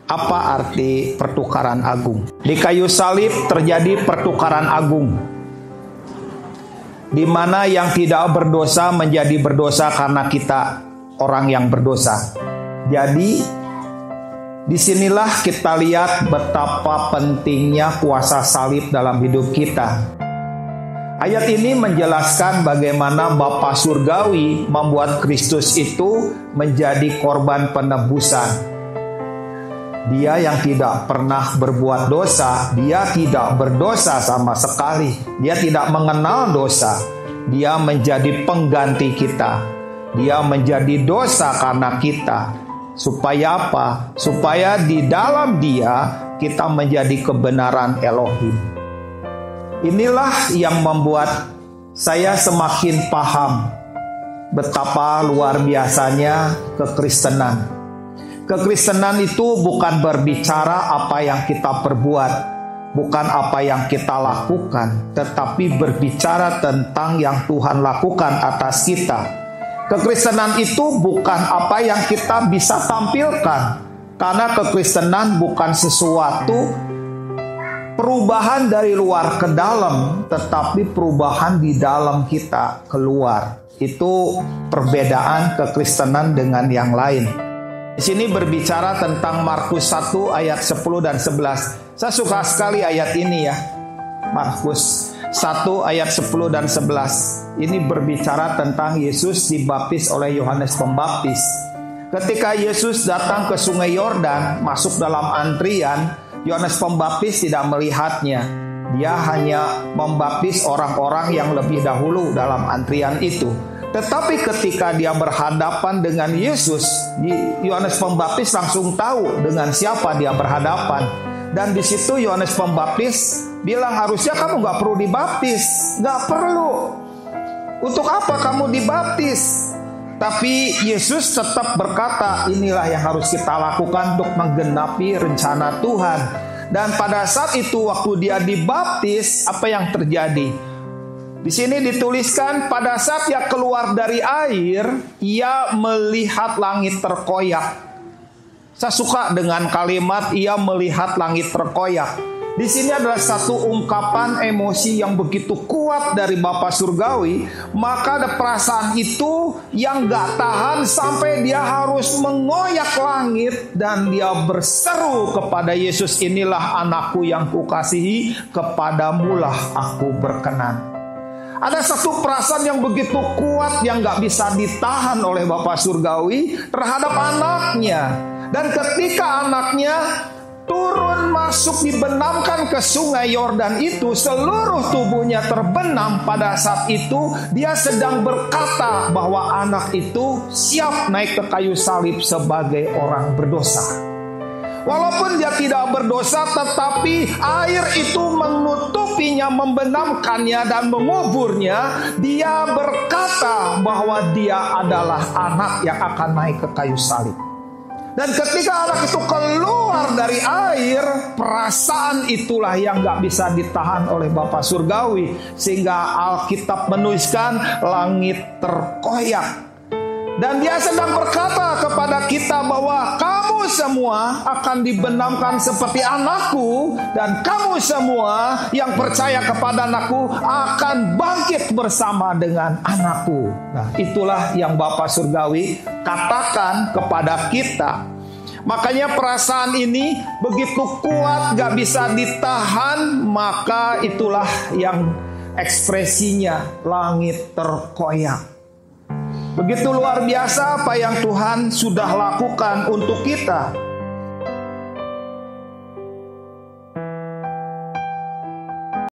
Apa arti pertukaran agung? Di kayu salib terjadi pertukaran agung, di mana yang tidak berdosa menjadi berdosa karena kita orang yang berdosa. Jadi disinilah kita lihat betapa pentingnya kuasa salib dalam hidup kita. Ayat ini menjelaskan bagaimana Bapa Surgawi membuat Kristus itu menjadi korban penebusan. Dia yang tidak pernah berbuat dosa, dia tidak berdosa sama sekali. Dia tidak mengenal dosa. Dia menjadi pengganti kita. Dia menjadi dosa karena kita. Supaya apa? Supaya di dalam dia kita menjadi kebenaran Elohim. Inilah yang membuat saya semakin paham betapa luar biasanya kekristenan. Kekristenan itu bukan berbicara apa yang kita perbuat, bukan apa yang kita lakukan, tetapi berbicara tentang yang Tuhan lakukan atas kita. Kekristenan itu bukan apa yang kita bisa tampilkan, karena kekristenan bukan sesuatu perubahan dari luar ke dalam, tetapi perubahan di dalam kita keluar. Itu perbedaan kekristenan dengan yang lain. Di sini berbicara tentang Markus 1 ayat 10 dan 11. Saya suka sekali ayat ini ya. Markus 1 ayat 10 dan 11. Ini berbicara tentang Yesus dibaptis oleh Yohanes Pembaptis. Ketika Yesus datang ke Sungai Yordan, masuk dalam antrian, Yohanes Pembaptis tidak melihatnya. Dia hanya membaptis orang-orang yang lebih dahulu dalam antrian itu. Tetapi ketika dia berhadapan dengan Yesus, Yohanes Pembaptis langsung tahu dengan siapa dia berhadapan. Dan di situ Yohanes Pembaptis bilang, harusnya kamu gak perlu dibaptis. Gak perlu. Untuk apa kamu dibaptis? Tapi Yesus tetap berkata, inilah yang harus kita lakukan untuk menggenapi rencana Tuhan. Dan pada saat itu waktu dia dibaptis, apa yang terjadi? Di sini dituliskan pada saat ia keluar dari air, ia melihat langit terkoyak. Saya suka dengan kalimat ia melihat langit terkoyak. Di sini adalah satu ungkapan emosi yang begitu kuat dari Bapa Surgawi, maka ada perasaan itu yang gak tahan sampai dia harus mengoyak langit dan dia berseru kepada Yesus, inilah anakku yang kukasihi, kepadamulah aku berkenan. Ada satu perasaan yang begitu kuat yang gak bisa ditahan oleh Bapa Surgawi terhadap anaknya. Dan ketika anaknya turun masuk dibenamkan ke Sungai Yordan itu, seluruh tubuhnya terbenam. Pada saat itu dia sedang berkata bahwa anak itu siap naik ke kayu salib sebagai orang berdosa. Walaupun dia tidak berdosa, tetapi air itu menutupinya, membenamkannya dan menguburnya. Dia berkata bahwa dia adalah anak yang akan naik ke kayu salib. Dan ketika anak itu keluar dari air, perasaan itulah yang gak bisa ditahan oleh Bapa Surgawi. Sehingga Alkitab menuliskan langit terkoyak. Dan dia sedang berkata kepada kita bahwa kamu semua akan dibenamkan seperti anakku. Dan kamu semua yang percaya kepada anakku akan bangkit bersama dengan anakku. Nah, itulah yang Bapa Surgawi katakan kepada kita. Makanya perasaan ini begitu kuat, gak bisa ditahan. Maka itulah yang ekspresinya langit terkoyak. Begitu luar biasa apa yang Tuhan sudah lakukan untuk kita.